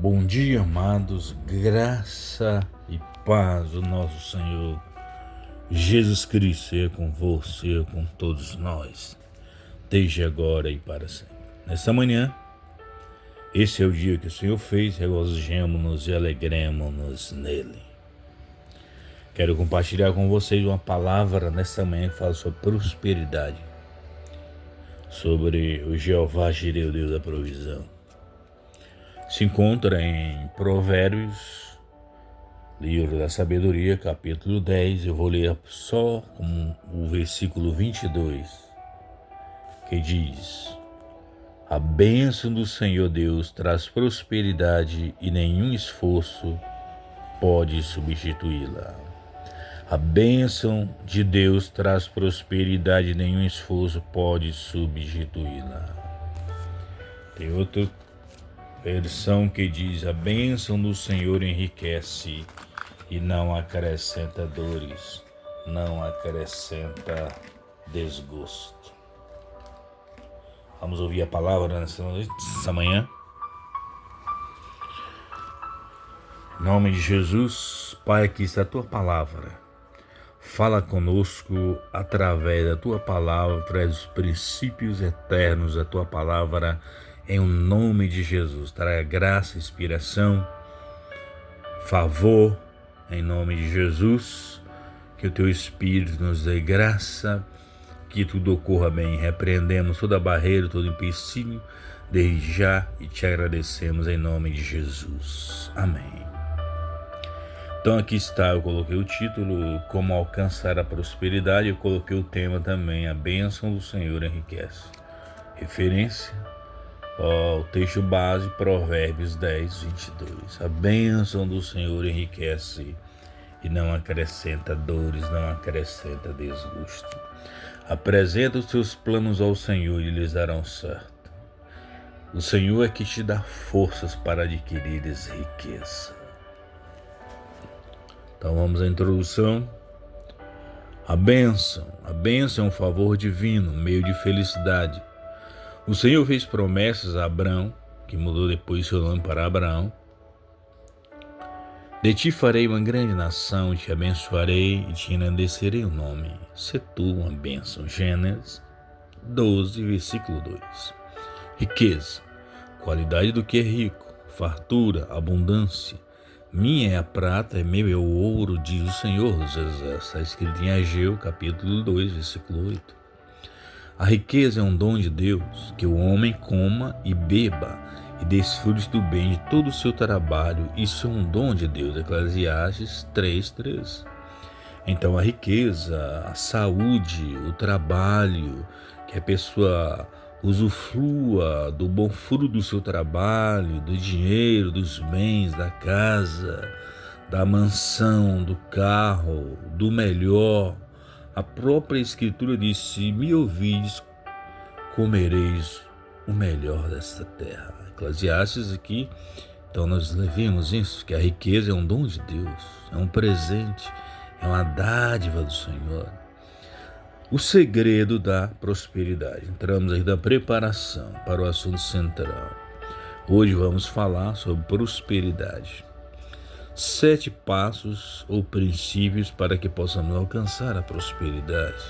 Bom dia, amados, graça e paz do nosso Senhor Jesus Cristo seja com você, com todos nós, desde agora e para sempre. Nesta manhã, esse é o dia que o Senhor fez, regozijemo-nos e alegremos-nos nele. Quero compartilhar com vocês uma palavra nesta manhã que fala sobre prosperidade, sobre o Jeová Jireh, o Deus da provisão. Se encontra em Provérbios, livro da sabedoria, capítulo 10. Eu vou ler só com o versículo 22, que diz: a bênção do Senhor Deus traz prosperidade e nenhum esforço pode substituí-la. A bênção de Deus traz prosperidade e nenhum esforço pode substituí-la. Tem outra versão que diz: a bênção do Senhor enriquece e não acrescenta dores, não acrescenta desgosto. Vamos ouvir a palavra nessa manhã. Em nome de Jesus, Pai, aqui está a Tua palavra. Fala conosco através da Tua palavra, traz os princípios eternos da Tua palavra, em nome de Jesus. Traga graça, inspiração, favor, em nome de Jesus. Que o Teu Espírito nos dê graça, que tudo ocorra bem. Repreendemos toda barreira, todo empecilho, desde já, e Te agradecemos em nome de Jesus. Amém. Então aqui está, eu coloquei o título, como alcançar a prosperidade. Eu coloquei o tema também, a bênção do Senhor enriquece. Referência ao texto base, Provérbios 10, 22. A bênção do Senhor enriquece e não acrescenta dores, não acrescenta desgosto. Apresenta os teus planos ao Senhor e eles darão certo. O Senhor é que te dá forças para adquirires riqueza. Então vamos à introdução. A bênção é um favor divino, meio de felicidade. O Senhor fez promessas a Abrão, que mudou depois seu nome para Abraão. De ti farei uma grande nação, te abençoarei e te engrandecerei o nome. Se tu uma bênção. Gênesis 12, versículo 2. Riqueza, qualidade do que é rico, fartura, abundância. Minha é a prata, meu é o ouro, diz o Senhor dos Exércitos. Está escrito em Ageu, capítulo 2, versículo 8. A riqueza é um dom de Deus, que o homem coma e beba e desfrute do bem de todo o seu trabalho. Isso é um dom de Deus. Eclesiastes 3:3. Então a riqueza, a saúde, o trabalho, que a pessoa usufrua do bom fruto do seu trabalho, do dinheiro, dos bens, da casa, da mansão, do carro, do melhor. A própria Escritura diz: se me ouvides, comereis o melhor desta terra. Eclesiastes aqui, então nós vemos isso, que a riqueza é um dom de Deus, é um presente, é uma dádiva do Senhor. O segredo da prosperidade. Entramos aí da preparação para o assunto central. Hoje vamos falar sobre prosperidade. 7 passos ou princípios para que possamos alcançar a prosperidade.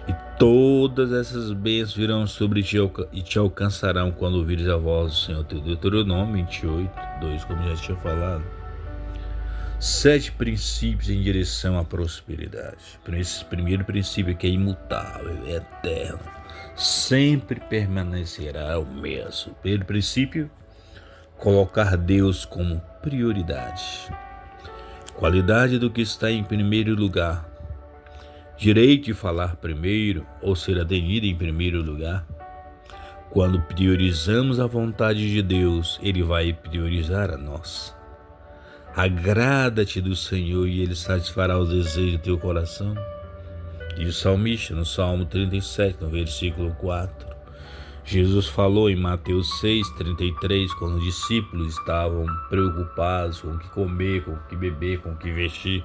E todas essas bênçãos virão sobre ti e te alcançarão quando ouvires a voz do Senhor teu. Deuteronômio 28, 2, como já tinha falado. 7 princípios em direção à prosperidade. Esse primeiro princípio, que é imutável, é eterno, sempre permanecerá o mesmo. Primeiro princípio: colocar Deus como prioridade. Qualidade do que está em primeiro lugar. Direito de falar primeiro ou ser atendido em primeiro lugar. Quando priorizamos a vontade de Deus, Ele vai priorizar a nossa. Agrada-te do Senhor e Ele satisfará os desejos do teu coração. Diz o salmista no Salmo 37, no versículo 4. Jesus falou em Mateus 6:33, quando os discípulos estavam preocupados com o que comer, com o que beber, com o que vestir,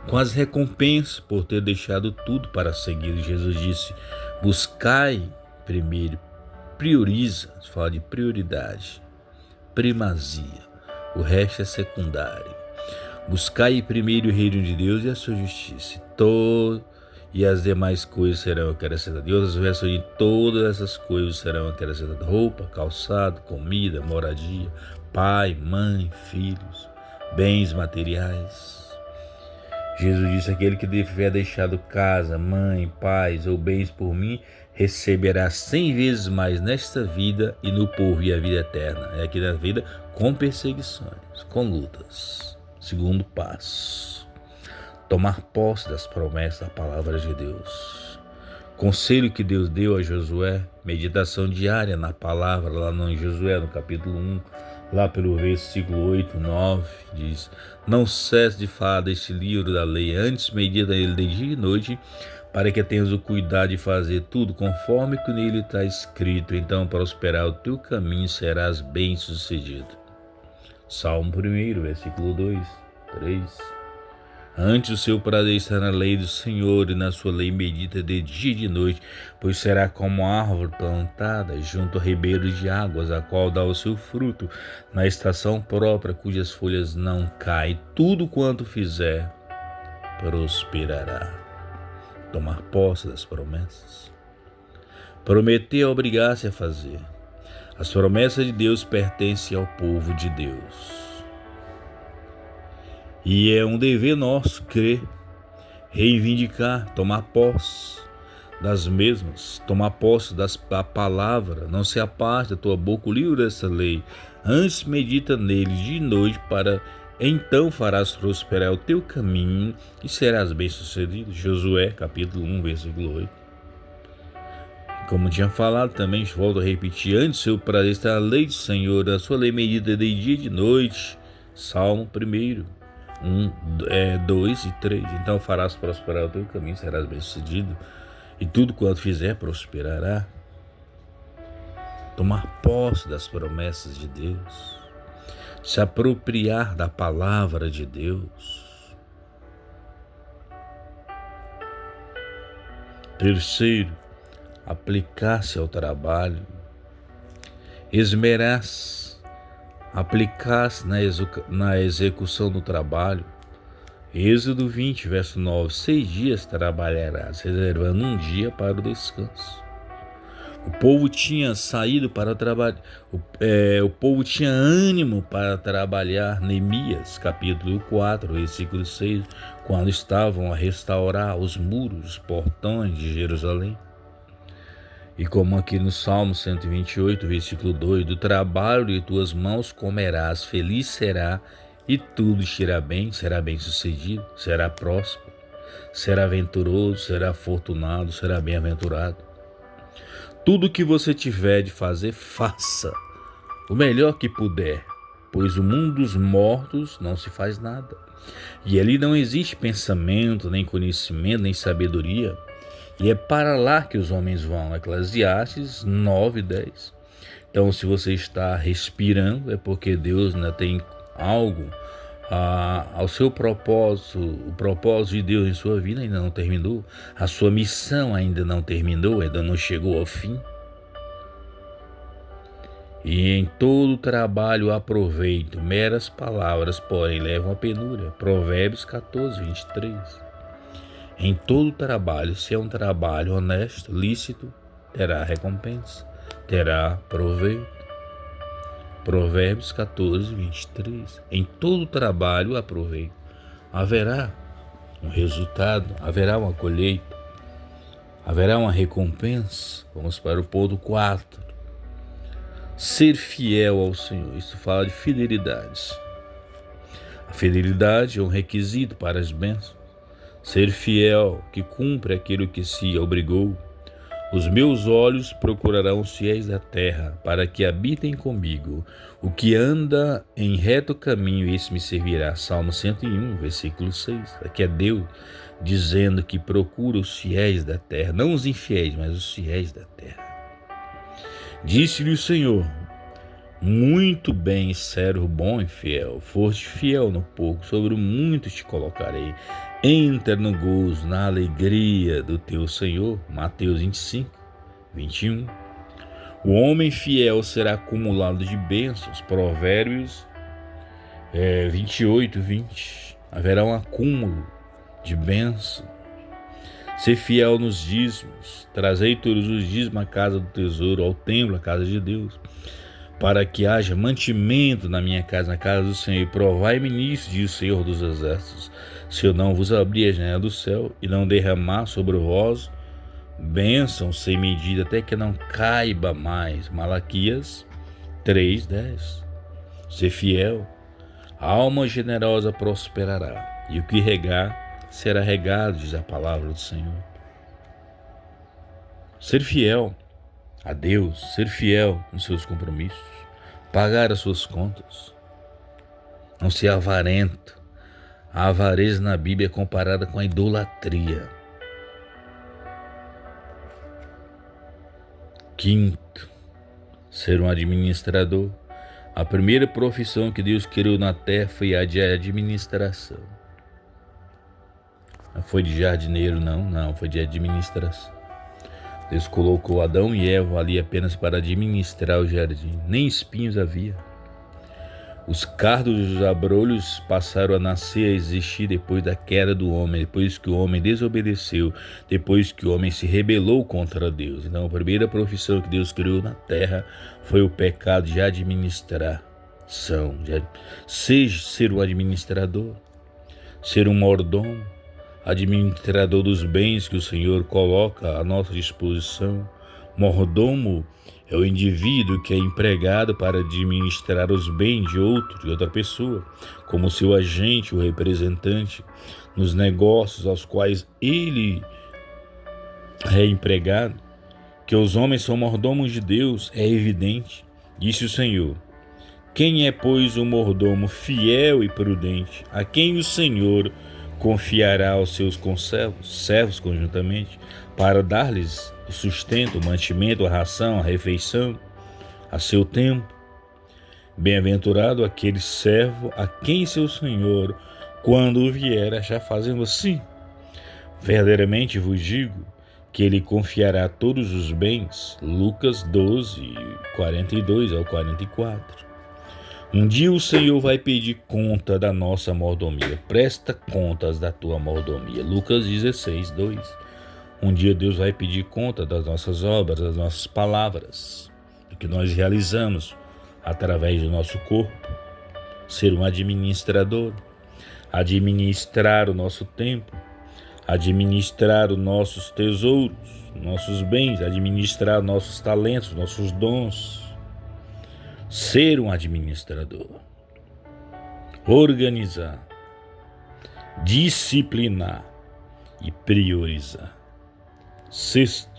com as recompensas por ter deixado tudo para seguir. Jesus disse: buscai primeiro, prioriza, fala de prioridade, primazia, o resto é secundário. Buscai primeiro o reino de Deus e a sua justiça, e as demais coisas serão acrescentadas. E outras versões, de todas essas coisas serão acrescentadas: roupa, calçado, comida, moradia, pai, mãe, filhos, bens materiais. Jesus disse: aquele que tiver deixado casa, mãe, pais ou bens por mim, receberá 100 vezes mais nesta vida e no porvir a vida eterna. É aqui na vida com perseguições, com lutas. Segundo passo: tomar posse das promessas da palavra de Deus. Conselho que Deus deu a Josué: meditação diária na palavra, lá em Josué, no capítulo 1, lá pelo versículo 8, 9, diz: não cesse de falar deste livro da lei, antes medita nele de dia e noite, para que tenhas o cuidado de fazer tudo conforme que nele está escrito, então prosperar o teu caminho, serás bem-sucedido. Salmo 1, versículo 2, 3. Antes o seu prazer está na lei do Senhor, e na sua lei medita de dia e de noite, pois será como a árvore plantada junto a ribeiros de águas, a qual dá o seu fruto na estação própria, cujas folhas não caem. Tudo quanto fizer prosperará. Tomar posse das promessas. Prometer é obrigar-se a fazer. As promessas de Deus pertencem ao povo de Deus. E é um dever nosso crer, reivindicar, tomar posse das mesmas, tomar posse da palavra. Não se aparte da tua boca o livro dessa lei, antes medita nele de noite, para então farás prosperar o teu caminho e serás bem-sucedido. Josué, capítulo 1, versículo 8. Como tinha falado também, volto a repetir: antes seu prazer está na lei do Senhor, a sua lei medita de dia e de noite. Salmo 1, 2 e 3. Então farás prosperar o teu caminho, serás bem-sucedido, e tudo quanto fizer prosperará. Tomar posse das promessas de Deus, se apropriar da palavra de Deus. Terceiro, aplicar-se ao trabalho, esmerar-se, aplicar-se na execução do trabalho. Êxodo 20, verso 9: 6 dias trabalharás, reservando um dia para o descanso. O povo tinha saído para trabalhar, o povo tinha ânimo para trabalhar. Neemias, capítulo 4, versículo 6, quando estavam a restaurar os muros, os portões de Jerusalém. E como aqui no Salmo 128, versículo 2: do trabalho de tuas mãos comerás, feliz será, e tudo te irá bem, será bem-sucedido, será próspero, será venturoso, será afortunado, será bem-aventurado. Tudo que você tiver de fazer, faça o melhor que puder, pois o mundo dos mortos não se faz nada, e ali não existe pensamento, nem conhecimento, nem sabedoria. E é para lá que os homens vão. Eclesiastes 9, 10. Então, se você está respirando, é porque Deus ainda tem algo ao seu propósito. O propósito de Deus em sua vida ainda não terminou. A sua missão ainda não terminou, ainda não chegou ao fim. E em todo trabalho aproveito, meras palavras, porém, levam a penúria. Provérbios 14, 23. Em todo trabalho, se é um trabalho honesto, lícito, terá recompensa, terá proveito. Provérbios 14, 23. Em todo trabalho aproveito. Haverá um resultado, haverá uma colheita, haverá uma recompensa. Vamos para o ponto 4. Ser fiel ao Senhor. Isso fala de fidelidade. A fidelidade é um requisito para as bênçãos. Ser fiel, que cumpre aquilo que se obrigou. Os meus olhos procurarão os fiéis da terra, para que habitem comigo. O que anda em reto caminho, esse me servirá. Salmo 101, versículo 6. Aqui é Deus dizendo que procura os fiéis da terra, não os infiéis, mas os fiéis da terra. Disse-lhe o Senhor: muito bem, servo bom e fiel. Foste fiel no pouco, sobre o muito te colocarei. Entra no gozo, na alegria do teu Senhor. Mateus 25, 21. O homem fiel será acumulado de bênçãos. Provérbios 28, 20. Haverá um acúmulo de bênção. Ser fiel nos dízimos. Trazei todos os dízimos à casa do tesouro, ao templo, à casa de Deus, para que haja mantimento na minha casa, na casa do Senhor. E provai-me nisso, diz o Senhor dos Exércitos, se eu não vos abrir a janela do céu e não derramar sobre vós bênção sem medida, até que não caiba mais. Malaquias 3:10. Ser fiel, a alma generosa prosperará, e o que regar será regado, diz a palavra do Senhor. Ser fiel a Deus, ser fiel nos seus compromissos, pagar as suas contas, não ser avarento. A avareza na Bíblia é comparada com a idolatria. Quinto, ser um administrador. A primeira profissão que Deus criou na terra foi a de administração. Não foi de jardineiro, não, foi de administração. Deus colocou Adão e Eva ali apenas para administrar o jardim. Nem espinhos havia. Os cardos e os abrolhos passaram a nascer, a existir depois da queda do homem, depois que o homem desobedeceu, depois que o homem se rebelou contra Deus. Então, a primeira profissão que Deus criou na terra foi o pecado de administração, seja ser um administrador, ser um mordomo, administrador dos bens que o Senhor coloca à nossa disposição. Mordomo é o indivíduo que é empregado para administrar os bens de outra pessoa, como seu agente ou representante nos negócios aos quais ele é empregado. Que os homens são mordomos de Deus é evidente, disse o Senhor. Quem é, pois, o mordomo fiel e prudente, a quem o Senhor confiará aos seus servos conjuntamente, para dar-lhes o sustento, o mantimento, a ração, a refeição, a seu tempo? Bem-aventurado aquele servo a quem seu Senhor, quando vier, achar fazendo assim. Verdadeiramente vos digo que ele confiará todos os bens. Lucas 12, 42 ao 44. Um dia o Senhor vai pedir conta da nossa mordomia. Presta contas da tua mordomia. Lucas 16, 2. Um dia Deus vai pedir conta das nossas obras, das nossas palavras, do que nós realizamos através do nosso corpo. Ser um administrador, administrar o nosso tempo, administrar os nossos tesouros, nossos bens, administrar nossos talentos, nossos dons. Ser um administrador, organizar, disciplinar e priorizar. Sexto,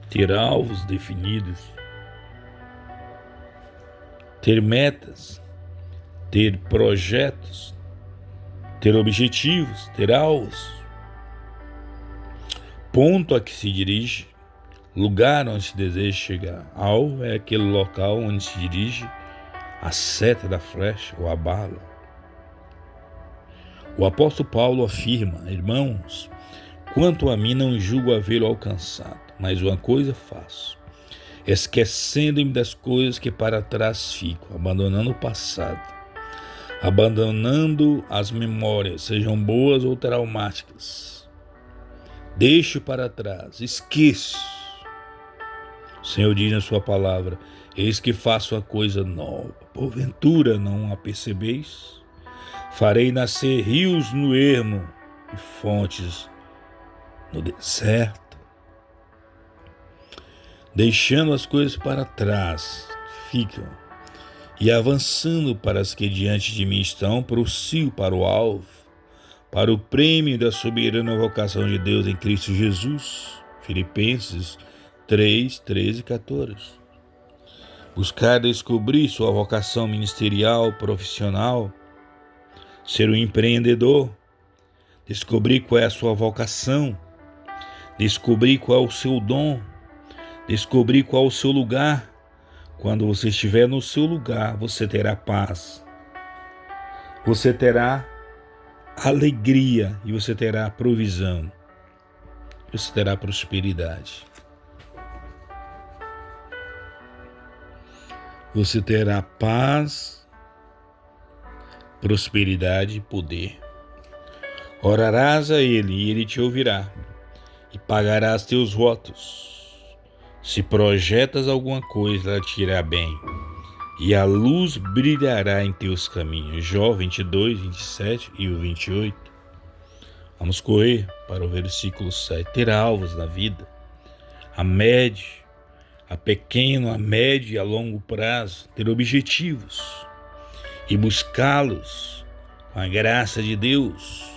ter alvos definidos, ter metas, ter projetos, ter objetivos, ter alvos, ponto a que se dirige, lugar onde se deseja chegar. Alvo é aquele local onde se dirige a seta da flecha ou a bala. O apóstolo Paulo afirma: irmãos, quanto a mim não julgo havê-lo alcançado, mas uma coisa faço, esquecendo-me das coisas que para trás ficam, abandonando o passado, abandonando as memórias, sejam boas ou traumáticas. Deixo para trás, esqueço. O Senhor diz na sua palavra: eis que faço a coisa nova, porventura não a percebeis? Farei nascer rios no ermo e fontes no deserto. Deixando as coisas para trás ficam, e avançando para as que diante de mim estão, prossigo para o alvo, para o prêmio da soberana vocação de Deus em Cristo Jesus. Filipenses 3, 13 e 14. Buscar descobrir sua vocação ministerial, profissional, ser um empreendedor, descobrir qual é a sua vocação, descobrir qual é o seu dom, descobrir qual é o seu lugar. Quando você estiver no seu lugar, você terá paz, você terá alegria e você terá provisão, você terá prosperidade. Você terá paz, prosperidade e poder. Orarás a ele e ele te ouvirá, e pagarás teus votos. Se projetas alguma coisa, ela te irá bem, e a luz brilhará em teus caminhos. Jó 22, 27 e o 28. Vamos correr para o versículo 7. Ter alvos na vida, a médio, a pequeno, a médio e a longo prazo. Ter objetivos e buscá-los com a graça de Deus,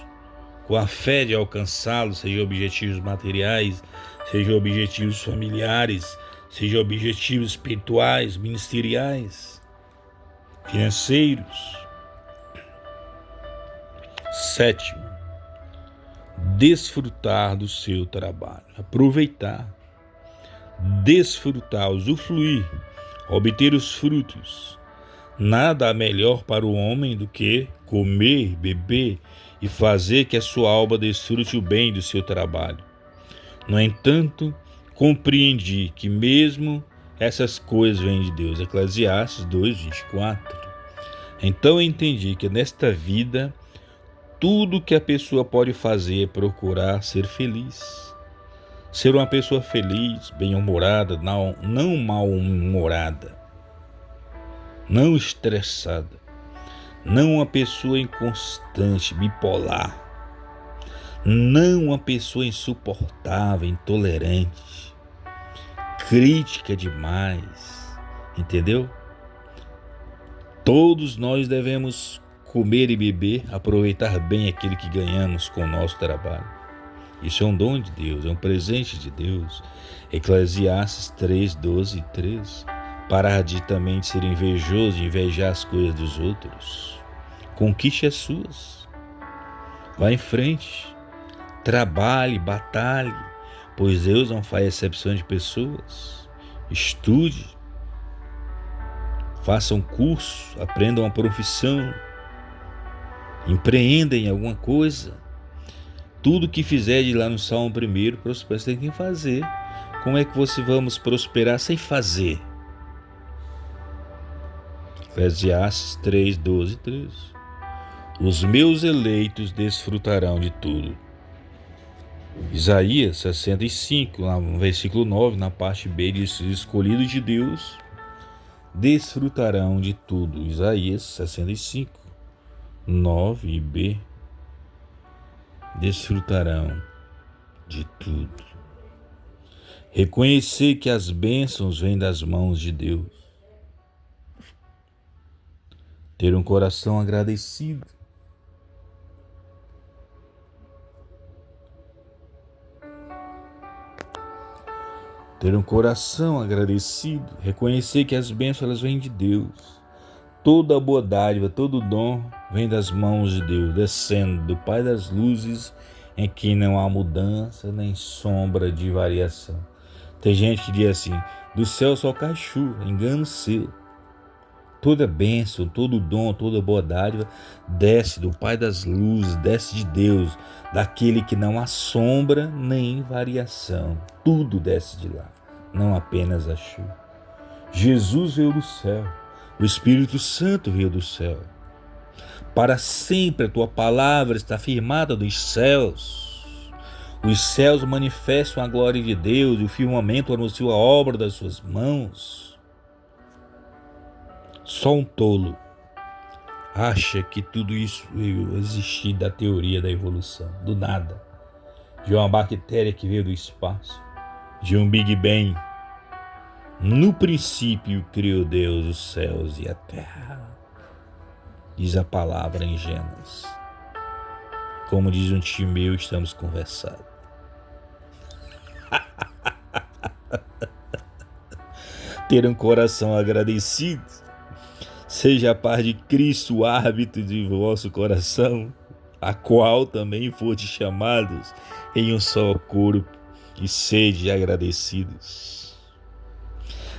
com a fé de alcançá-los, seja objetivos materiais, seja objetivos familiares, seja objetivos espirituais, ministeriais, financeiros. Sétimo, desfrutar do seu trabalho, aproveitar, desfrutar, usufruir, obter os frutos. Nada há melhor para o homem do que comer, beber e fazer que a sua alma desfrute o bem do seu trabalho. No entanto, compreendi que mesmo essas coisas vêm de Deus. Eclesiastes 2:24. Então eu entendi que nesta vida, tudo que a pessoa pode fazer é procurar ser feliz. Ser uma pessoa feliz, bem-humorada, não mal-humorada, não estressada, não uma pessoa inconstante, bipolar, não uma pessoa insuportável, intolerante, crítica demais, entendeu? Todos nós devemos comer e beber, aproveitar bem aquilo que ganhamos com o nosso trabalho. Isso é um dom de Deus, é um presente de Deus. Eclesiastes 3:12 e 13. Parar também de ser invejoso, de invejar as coisas dos outros. Conquiste as suas. Vá em frente. Trabalhe, batalhe, pois Deus não faz exceção de pessoas. Estude. Faça um curso, aprenda uma profissão. Empreenda em alguma coisa. Tudo que fizer de lá no Salmo 1, prospera, você tem que fazer. Como é que você vamos prosperar sem fazer? Eclesiastes 3:12 e 13. Os meus eleitos desfrutarão de tudo. Isaías 65, no versículo 9, na parte B, diz: os escolhidos de Deus desfrutarão de tudo. Isaías 65, 9 e B. Desfrutarão de tudo. Reconhecer que as bênçãos vêm das mãos de Deus. Ter um coração agradecido. Ter um coração agradecido. Reconhecer que as bênçãos elas vêm de Deus. Toda a boa dádiva, todo dom vem das mãos de Deus, descendo do Pai das luzes, em que não há mudança nem sombra de variação. Tem gente que diz assim: do céu só cai chuva. Engano seu. Toda bênção, todo dom, toda boa dádiva desce do Pai das luzes, desce de Deus, daquele que não há sombra nem variação. Tudo desce de lá, não apenas a chuva. Jesus veio do céu, o Espírito Santo veio do céu. Para sempre a tua palavra está firmada nos céus. Os céus manifestam a glória de Deus e o firmamento anuncia a obra das suas mãos. Só um tolo acha que tudo isso veio existir da teoria da evolução, do nada, de uma bactéria que veio do espaço, de um Big Bang. No princípio criou Deus os céus e a terra, diz a palavra em Gênesis. Como diz um tio meu, estamos conversando. Ter um coração agradecido. Seja a paz de Cristo o árbitro de vosso coração, a qual também foste chamados em um só corpo, e sede agradecidos.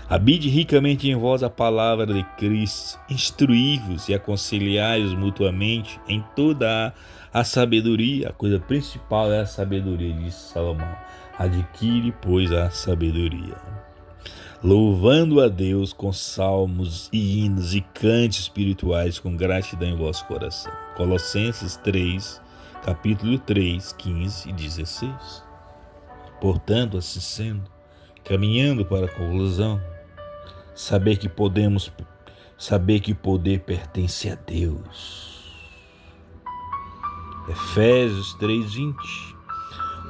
Habite ricamente em vós a palavra de Cristo, instruí-vos e aconselhai-vos mutuamente em toda a sabedoria. A coisa principal é a sabedoria, disse Salomão. Adquire, pois, a sabedoria. louvando a Deus com salmos e hinos e cantos espirituais com gratidão em vosso coração. Colossenses 3, capítulo 3, 15 e 16. Portanto, assim sendo, caminhando para a conclusão, saber que poder pertence a Deus. Efésios 3:20.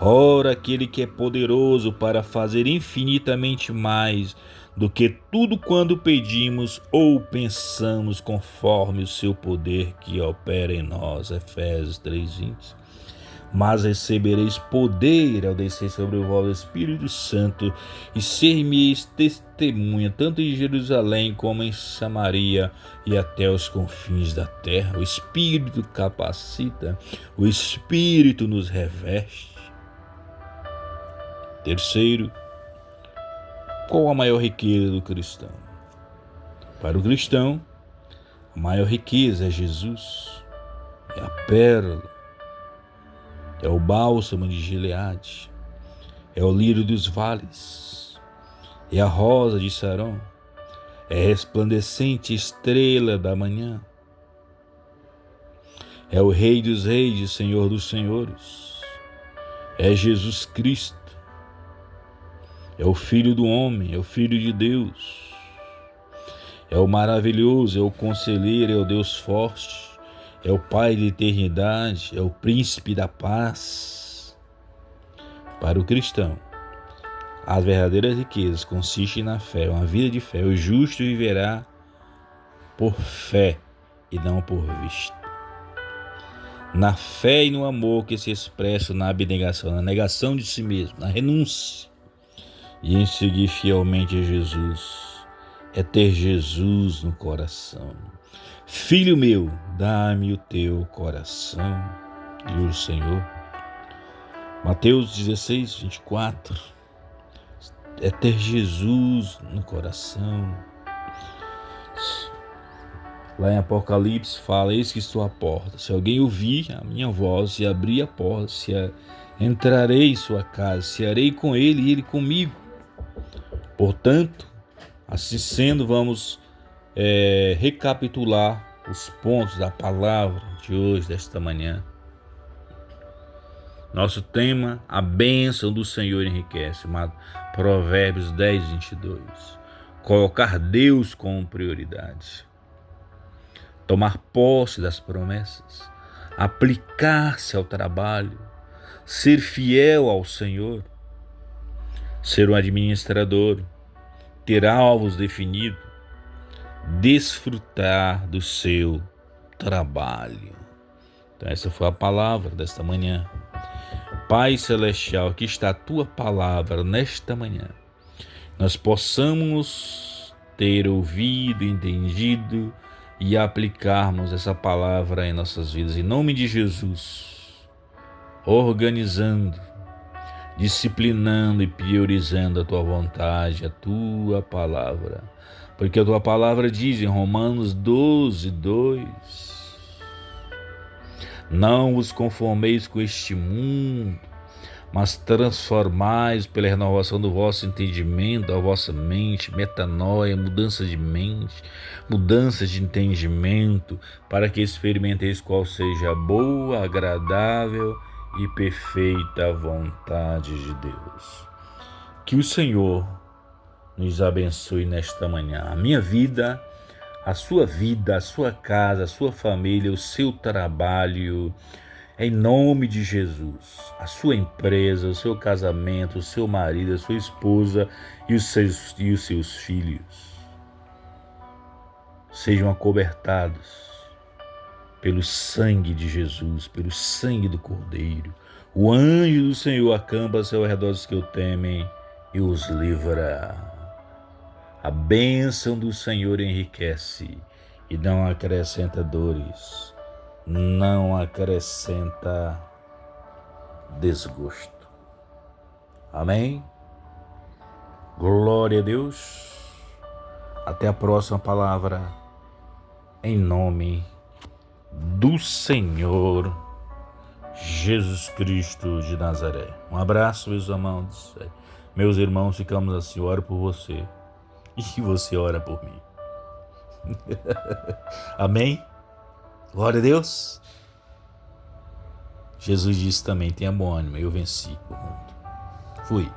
Ora, aquele que é poderoso para fazer infinitamente mais do que tudo quando pedimos ou pensamos, conforme o seu poder que opera em nós. Efésios 3:20. Mas recebereis poder ao descer sobre vós o Espírito Santo e ser-me-eis testemunha tanto em Jerusalém como em Samaria e até os confins da terra. O Espírito capacita, o Espírito nos reveste. Terceiro, qual a maior riqueza do cristão? Para o cristão, a maior riqueza é Jesus, é a pérola, é o bálsamo de Gileade, é o lírio dos vales, é a rosa de Saron, é a resplandecente estrela da manhã, é o Rei dos reis e Senhor dos senhores, é Jesus Cristo, é o Filho do homem, é o Filho de Deus, é o maravilhoso, é o conselheiro, é o Deus forte, é o Pai da eternidade, é o Príncipe da paz. Para o cristão, as verdadeiras riquezas consistem na fé, uma vida de fé. O justo viverá por fé e não por vista. Na fé e no amor que se expressa na abnegação, na negação de si mesmo, na renúncia, e em seguir fielmente a Jesus, é ter Jesus no coração. Filho meu, dá-me o teu coração, diz o Senhor. Mateus 16, 24. É ter Jesus no coração. Lá em Apocalipse fala: eis que estou à porta. Se alguém ouvir a minha voz e abrir a porta, entrarei em sua casa, cearei com ele e ele comigo. Portanto, assim sendo, vamos recapitular os pontos da palavra de hoje, desta manhã. Nosso tema: a bênção do Senhor enriquece. Provérbios 10, 22. Colocar Deus como prioridade. Tomar posse das promessas. Aplicar-se ao trabalho. Ser fiel ao Senhor. Ser um administrador. Ter alvos definidos. Desfrutar do seu trabalho. Então essa foi a palavra desta manhã. Pai Celestial, aqui está a tua palavra nesta manhã. Nós possamos ter ouvido, entendido e aplicarmos essa palavra em nossas vidas. Em nome de Jesus, organizando, disciplinando e priorizando a tua vontade, a tua palavra. Porque a tua palavra diz em Romanos 12, 2: não vos conformeis com este mundo, mas transformais pela renovação do vosso entendimento, a vossa mente, metanoia, mudança de mente, mudança de entendimento, para que experimenteis qual seja a boa, agradável e perfeita vontade de Deus. Que o Senhor nos abençoe nesta manhã. A minha vida, a sua casa, a sua família, o seu trabalho, em nome de Jesus. A sua empresa, o seu casamento, o seu marido, a sua esposa e os seus filhos sejam acobertados pelo sangue de Jesus, pelo sangue do Cordeiro. O anjo do Senhor acampa-se ao redor dos que o temem e os livra. A bênção do Senhor enriquece e não acrescenta dores, não acrescenta desgosto. Amém? Glória a Deus. Até a próxima palavra, em nome do Senhor Jesus Cristo de Nazaré. Um abraço, meus amados. Meus irmãos, ficamos assim, oro por você. e você ora por mim. Amém? Glória a Deus. Jesus disse também: tenha bom ânimo, eu venci o mundo. Fui.